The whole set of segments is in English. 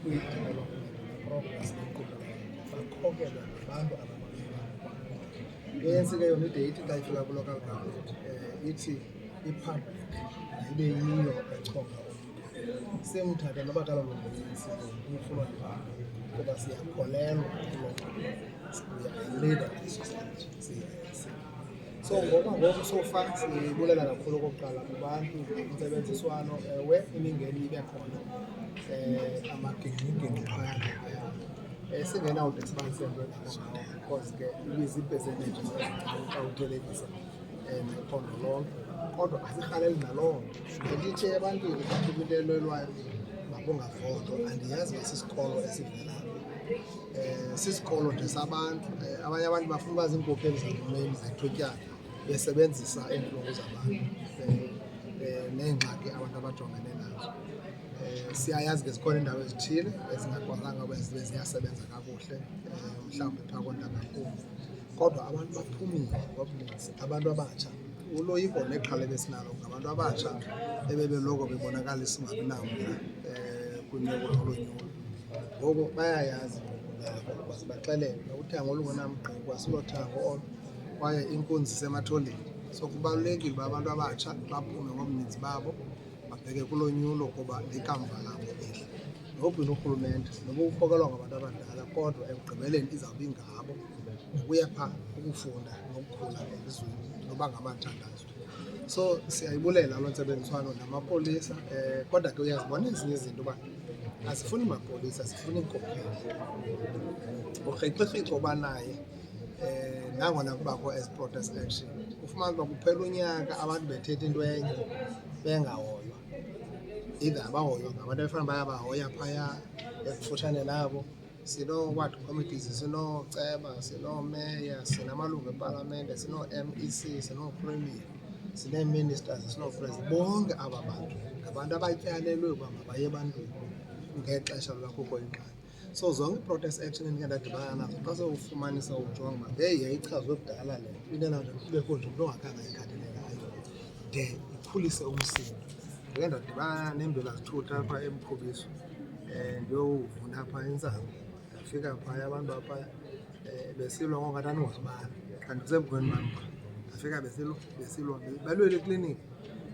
kwi-development progress enkqubo bakhokelwa ngabantu ababalulekile. ANC ke yona ide ithi xa ifika kwi-local government ithi i-public ibe yiyo echonga umntu, simthatha noba kaloku ngumnisi umfuna kuba siyakholelwa leader of the society siyi-ANC. So ngoba ngoku sofa sibulela kakhulu okokuqala kubantu intsebenziswano, ewe imingeni ibe khona amagingxigingxi phaya naphaya singenawude sibanisele because ke izii-percentage xa uthelekisa nephondo lonke, kodwa asirhaleli naloo nto. Ndithe ebantwini bathi kwinto elwelwayo mabungavotwa, andiyazi uba sisikolo esivelayo. Sisikolo nje sabantu, abanye abantu bafuna uba ziinkokheli zangumeni zethutyana besebenzisa iintlungu zabantu neengxaki abantu abajongene nazo. Siyayazi ke zikhona iindawo ezithile ezingakwazanga uba zibe ziyasebenza kakuhle, mhlawumbi phaa kontakakhulu, kodwa abantu baphumile ngobuninzi. Abantu abatsha, uloyiko nexhala ebesinalo ngabantu abatsha ebebeloko bebonakalisa ungabinamdla kunyulo olonyulo. Ngoku bayayazi ukuba sibaxelele uthango olungenamgqibo asilothango olo, kwaye inkunzi isematholeni. So kubalulekile uba abantu abatsha baphume ngobuninzi babo babheke kulo nyulo kuba likamva labo elihle. Nobhina urhulumente noba ukhokelwa ngabantu abadala, kodwa ekugqibeleni izawuba ingabo ukuya phaa ukufunda nokukhula elizweni noba ngamathandazo. So siyayibulela loo ntsebenziswano namapolisa, kodwa ke uyazibona ezinye izinto uba asifuni mapolisa, sifuna iinkokheli. Urhiqirhiqo banaye nangona kubakho ezi protest action, ufumana uba kuphela unyaka abantu bethetha into enye bengahoywa. Either abahoywa ngabantu ebefana bayabahoya phaya ekufutshane nabo. Sinoo-ward committees, sinooceba, sinoomeya, sinamalungu epalamente, sinoo-MEC, sinoo-premier, sinee-ministers, sinoo-president. Bonke aba bantu ngabantu abatyalelwe uba mabaye ebantwini ngexesha loba kukho ingxaki. So zonke i-protest action endike ndadibana nazo xa sewufumanisa ujonga uba yayichazwe kudala le into enawuthi kubekho nje umntu ongakhange ayikhathalelayo de ikhulise umsindo. Ndike ndadibana neembilazithutha apha eMkhubiso ndiyovuna apha entsangu, ndafika phaya abantu aphaya besilwa ngongathi andingozibala, kanti kusemveni bam pha. Ndafika besilwa balwela ekliniki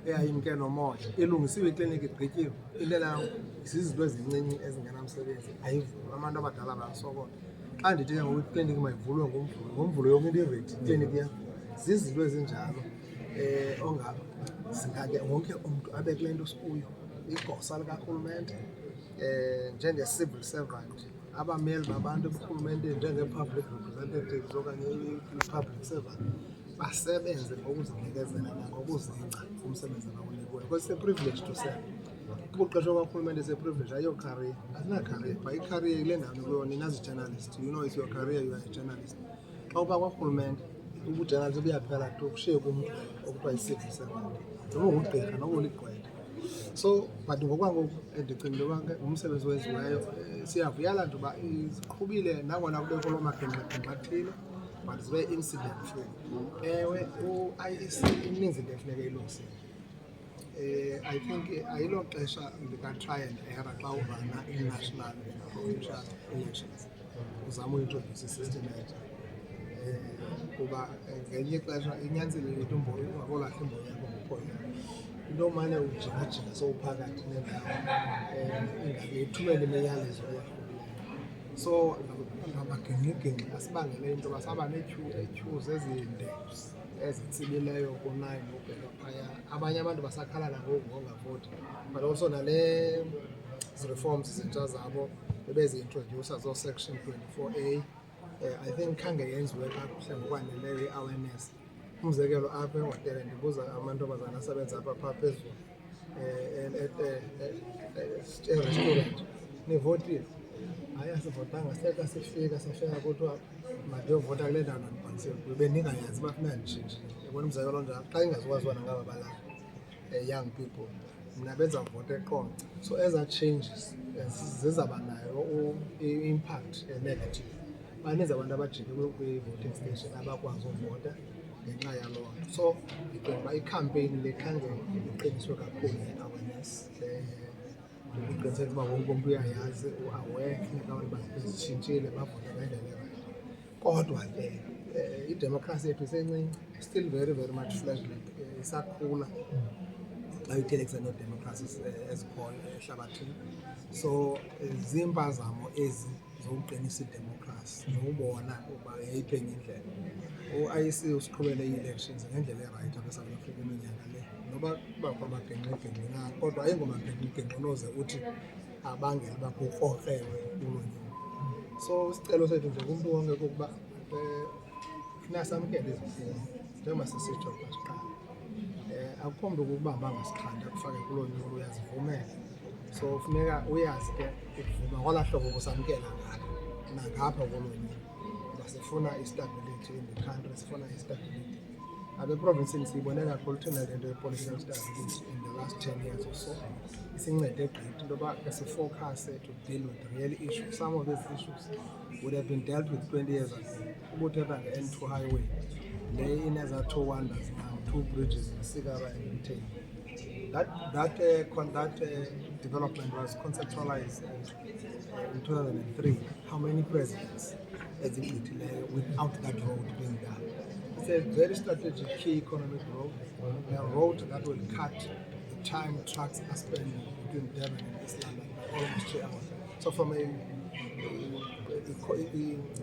eyayimke nomoya, ilungisiwe ikliniki igqityiwe, into elayo zizinto ezincinci ezingenamsebenzi, ayivulwa, abantu abadala bayasokola. Xa ndithi ke ngoku ikliniki mayivulwe ngoMvulo yonke into iready, ikliniki yam, zizinto ezinjalo zingake wonke umntu abe kule nto sikuyo. Igosa likarhulumente njenge-civil servant, abameli babantu eburhulumenteni njenge-public representatives okanye i-public servant basebenze ngokuzinikezela nangokuzingca umsebenzi abawunikwayo. Because it's a privilege to serve. Ukuqeshwa kwarhulumente is a privilege, ayiyo career, asina-career. But i-career yile ndawo nikuyona nina zi-journalist, you know it's your career, you are a journalist. Xa uba kwarhulumente ubujournalist buyaphela tu, kushiyeke umntu okuthiwa yi-civil servant, noba ungugqirha noba uligqwetha. So but ngokwangoku ndicinga into yoba ke ngumsebenzi owenziweyo. Siyavuyela nje uba ziqhubile nangona kubekho loo magingxigingxi athile, but zibe incident free. Ewe u-IEC ininzi into efuneka ilungisile. I think ayilo xesha lika-try and error xa uvana i-national and provincial elections, uzama uintroduce i-system entsha. Kuba ngelinye ixesha inyanzelile into ungakolahla imbono yakho ngophoyo. Into omane ujingajinga sowuphakathi nendawo ingake ithumele imiyalezo eyahlukileyo. So namagingxigingxi asibangele into yoba saba nee-queues ezinde ezitsibileyo ku-9 ubheka phaya. Abanye abantu basakhala nangoku ngongavoti, but also nale reforms zintsha zabo bebeziintrodyusa zoo-section 24A, I think khange yenziwe kakuhle ngokwaneleyo i-awareness. Umzekelo apha ehotele ndibuza amantombazana asebenza apha phaa phezulu erestaurant, nivotile? Hayi, asivotanga, seka sifika safika kuthiwa mandiyovota kule ndawo ndandibhalisele kuyo, bendingayazi uba funeka nditshintshe. Yabona umzekelo onjalo, xa ingazukwaziwa nangaba balapha young people, mna benzawuvota eqonce. So ezaa changes zizawuba nayo i-impact negative. Baninzi abantu abajike kwi-voting station abakwazi uvota ngenxa yaloo nto. So ndicinga uba ikhampeyini le khange iqiniswe kakhulu i-awareness uqiniseka uba wonke umntu uyayazi u-aware funeka abantu bazitshintshile bavote ngendlela erayithi. Kodwa ke idemokhrasi yethu isencinci, still very very much flashback, isakhula xa uyithelekisa needemokhrasi ezikhoyo ehlabathini. So ziimpazamo ezi zokuqinisa idemokhrasi nokubona uba yeyiphi enye indlela. U-IEC usiqhubele ii-elections ngendlela erayithi apha eSouth Africa iminyaka le, noba kubakho amabhenqe-bhenqe na, kodwa ayingomabhenqe-bhenqe onoze uthi abangela uba kukrokrelwe kulo nyulo. So isicelo sethu nje kumntu wonke kokuba funeka samkele iziphumo njengoba sisitsho xa siqala. Akukho mntu ukubamba angasixhandi akufake kuloo nyulo, uyazivumela. So funeka uyazi ke ukuvuma ngolaa hlobo ubusamkela ngalo nangapha kuloo nyulo uba sifuna istability in the country, sifuna istability. Apha eprovinsini siyibone kakhulu thina le nto ye-political stability in the last 10 years or so. Isincede gqithi into yoba sifowukhase to deal with real issues. Some of these issues would have been dealt with 20 years ago. Ubuthetha nge-N2 highway, le inezaa 2 wonders now, 2 bridges, Sigara and Mteni. That development was conceptualized in 2003. How many presidents as without that road being done? It's a very strategic key economic road, a road that will cut the time trucks are spending between Durban and East London by almost 3 hours. So from a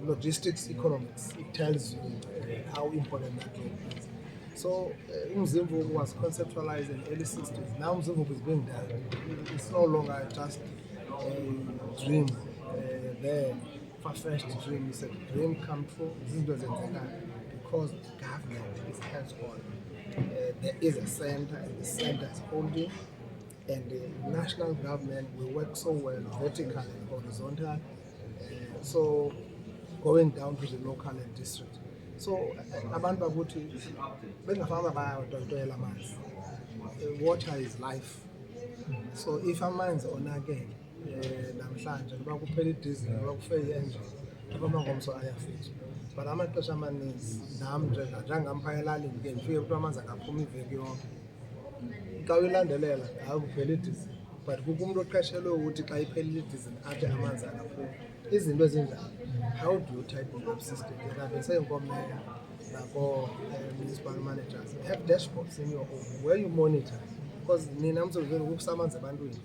logistics economics, it tells you how important that road is. So Umzimvubu was conceptualized in the early 60s. Now Umzimvubu is being done. It's no longer just a dream there, far-fetched dream. It's a dream come true. Because the government is hands-on. There is a center, and the center is holding, and the national government will work so well vertical and horizontal. So going down to the local and district. So abantu bakuthi bengafama bayawatotoyela amanzi. Water is life. So if amanzi onakele namhlanje noba kuphela idizili noba kufe i-engine, amangomso ayafitsha. But amaxesha amaninzi nam njengamphaya elalini ke ndifike kuthiwa amanzi akaphumi iveki yonke. Xa uyilandelela hayi kuphela idizili, but kukho umntu oqeshelwe ukuthi xa iphelile idizili athi amanzi akaphumi. Izinto ezinjalo, how do you tighten up system? Nako municipal managers have dashboards in your home where you monitor, because nina mzuzweni ukusamanzi ebantwini.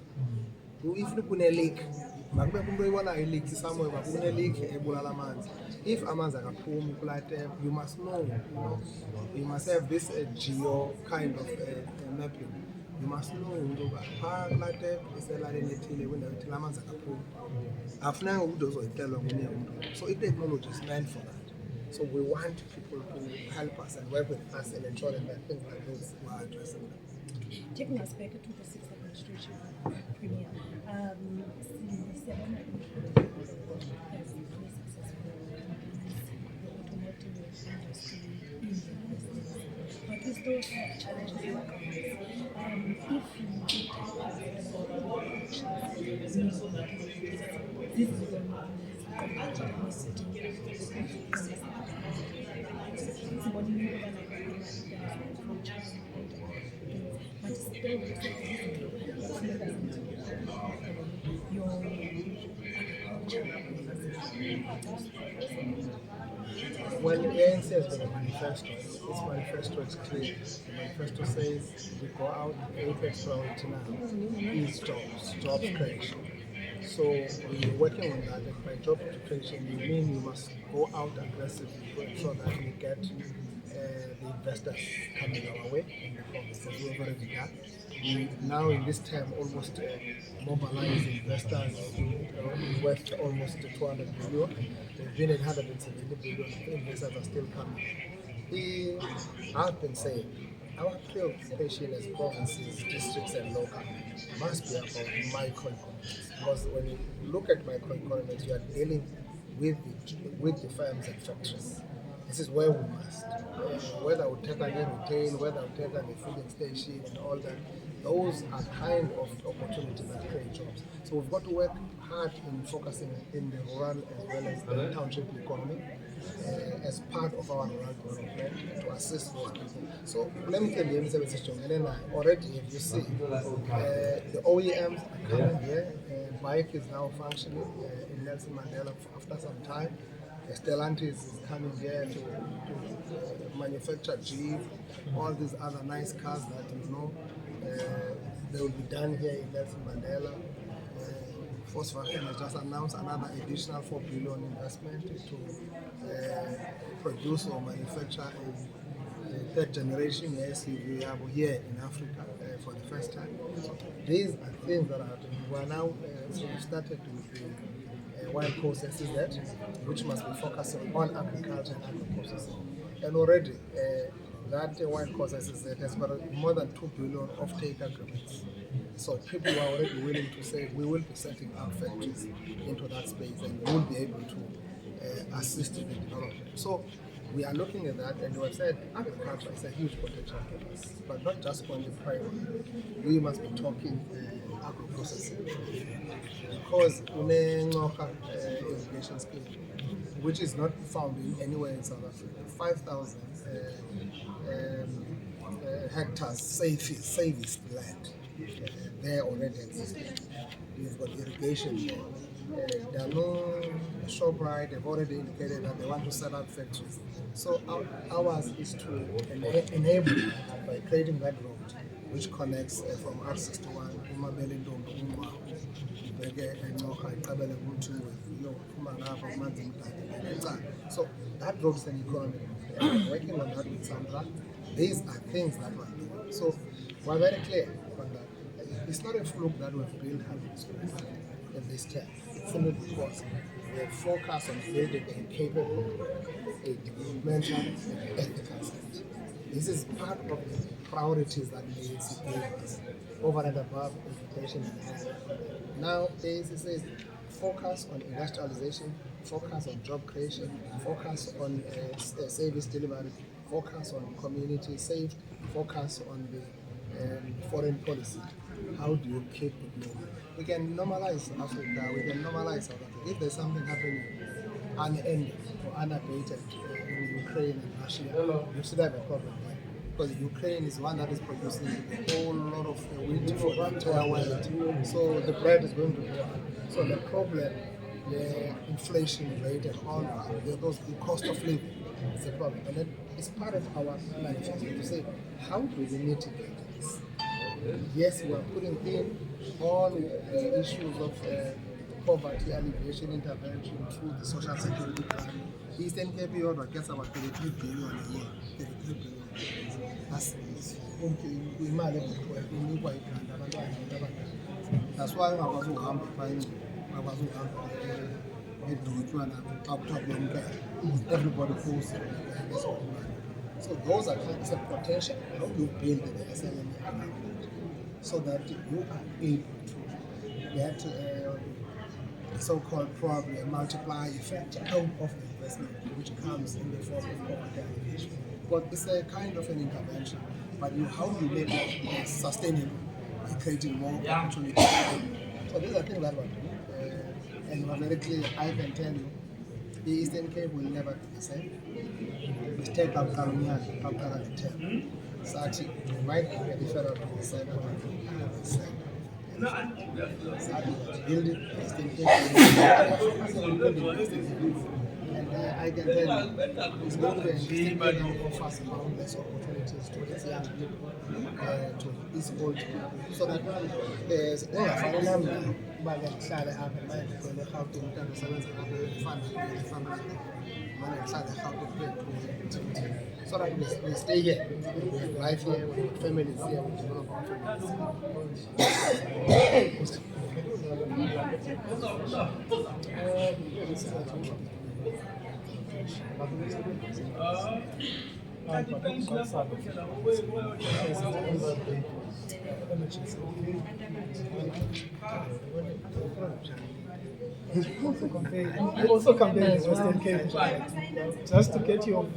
If kune-leak, makube kumntu oyibonayo i-leak somewhere, makune-leak ebulala amanzi. If amanzi akaphumi kulaa tap, you must know, you must have this geo kind of mapping. You must know into yoba phaa kulaa tap eselalini ethile kwindawo ethile amanzi akaphumi. Afunanga umntu ozoyixelwa ngomnye umntu. So i-technology is meant for that. So we want people to help us and work with us in ensuring that things like this are addressing them. Taking us back to the sixth administration, Premier, but we still have challenges in our government. Well, the ANC has got a manifesto. This manifesto is clear. The manifesto says we go out, the apex priority now is jobs creation. So we're working on that, and by job creation, we mean you must go out aggressively to ensure that we get the investors coming our way in the province. We've already done. We now in this term almost mobilize investors worth almost 200 billion. We've been at 170 billion. Investors are still coming. I've been saying our preoccupation as provinces, districts, and local must be about microeconomics. Because when you look at microeconomics, you are dealing with the firms and factories. This is where we must, whether we take on retail, whether we take on the filling station and all that, those are kind of opportunities that create jobs. So we've got to work hard in focusing in the rural as well as the township economy as part of our rural development to assist those people. So already, if you see, the OEMs are coming here. Bike is now functioning in Nelson Mandela after some time. Stellantis is coming here to manufacture Jeep, all these other nice cars that they will be done here in Nelson Mandela. Volkswagen has just announced another additional 4 billion investment to produce or manufacture a third generation SUV here in Africa for the first time. So these are things that are happening. We are now started with the wild processes which must be focusing on agriculture and agro-processing. And already that wild processes has got more than 2 billion off-take agreements. So people are already willing to say we will be setting up factories into that space and we will be able to assist in the development. So we are looking at that, and we have said agriculture is a huge potential for us, but not just on the primary. We must be talking agro-processing because irrigation scheme, which is not found anywhere in South Africa. 5,000 hectares savings land there already existing. We've got irrigation there. Danone, ShopRite, they've already indicated that they want to set up factories. So ours is to enable by creating that road which connects from R61, Umabele Ndombo, Uma, so that road is an economy. We're working on that with Sandra. These are things that we're doing. So we're very clear on that. It's not a fluke that we've built hundreds in this term. It's simply because we have focused on building a capable, a developmental, and ethical state. This is part of the priorities that the ANC gave us over and above education and health. Now, the ANC says focus on industrialization, focus on job creation, focus on service delivery, focus on community safety, focus on the foreign policy. How do you keep it moving? We can normalize Africa, we can normalize South Africa. If there's something happening unending or unabated in Ukraine and Russia, you should have a problem there. Because Ukraine is one that is producing a whole lot of wheat for the entire world. So the bread is going to go up. So the problem, the inflation rate and all that, the cost of living is a problem. And it's part of our manifesto to say, how do we mitigate this? Yes, we are putting in all the issues of poverty alleviation intervention through the social security plan. Eastern Cape gets about 33 billion a year. 33 billion. That's why I was humble. Everybody goes. So those are kinds of potential. How do you build the SME around it so that you are able to get the so-called probably a multiplier effect out of the investment which comes in the form of poverty alleviation. But it's a kind of an intervention. But how do you make it sustainable by creating more opportunities? So these are things that we're doing. And we're very clear, I can tell you, the Eastern Cape will never be the same. We take up Kalunya after the term. Sati, we might be a different from the side of the side. Sati, building the Eastern Cape. And I can tell you, it's going to be interesting to offer some boundless opportunities to these young people, to these old people, so that there's a number but then have in mind when they have to return to service and family, so that we stay here, we have life here, we have families here, we develop our You also campaign as Western Cape, just to get your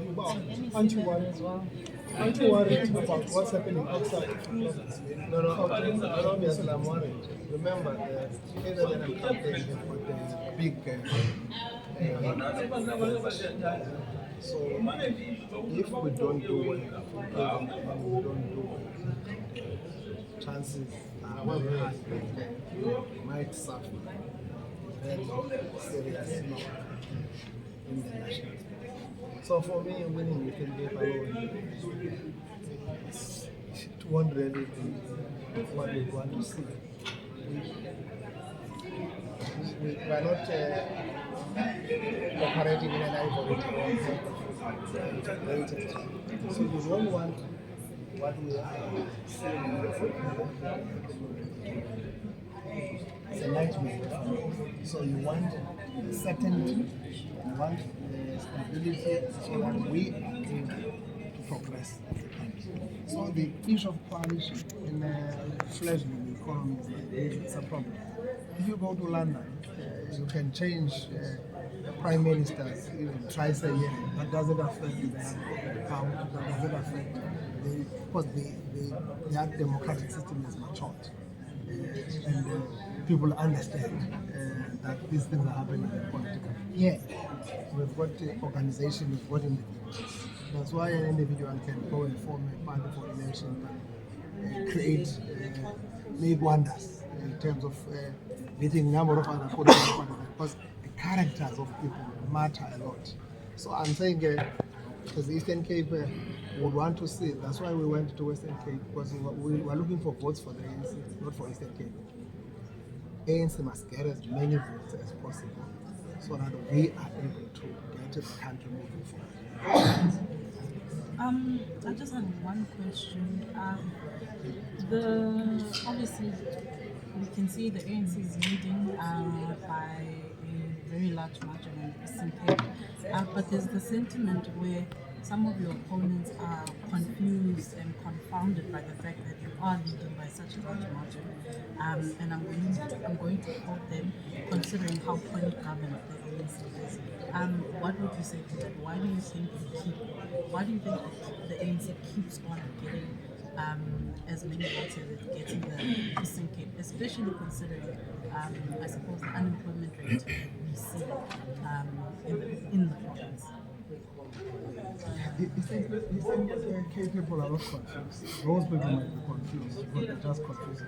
anti-one as well. Aren't you worried about what's happening outside? No, obviously I'm worried. Remember, the KZN campaign has got a big so if we don't do well, we don't do well, chances are very high that we might suffer very serious knock in the national space. So for me, winning Eastern Cape alone it won't really be what we want to see. We are not operating in an ivory tower. So we don't want what we are seeing in the football. It's a nightmare. So you want certainty, you want stability, so that we are able to progress. So the issue of coalition in fledgling economies like this is a problem. If you go to London, you can change prime ministers even twice a year. That doesn't affect the pound. That doesn't affect because their democratic system is matured, and people understand that these things are happening in political. Yeah, we've got organization, we've got individuals. That's why an individual can go and form a party for election and create, make wonders in terms of meeting number of other political parties, because the characters of people matter a lot. So I'm saying, because Eastern Cape would want to see, that's why we went to Western Cape, because we were looking for votes for the ANC, not for Eastern Cape. ANC must get as many votes as possible so that we are able to get the country moving forward. I just had one question. Obviously we can see the ANC is leading by a very large margin in Eastern Cape, but there's the sentiment where some of your opponents are confused and confounded by the fact that you are leading by such a large margin, and I'm going to quote them, considering how poorly governed the ANC is. What would you say to that? Why do you think the ANC keeps on getting as many votes as it gets in the Eastern Cape, especially considering, I suppose, the unemployment rate that we see in the province? Eastern Cape people are not confused. Those people might be confused, but they're just confused.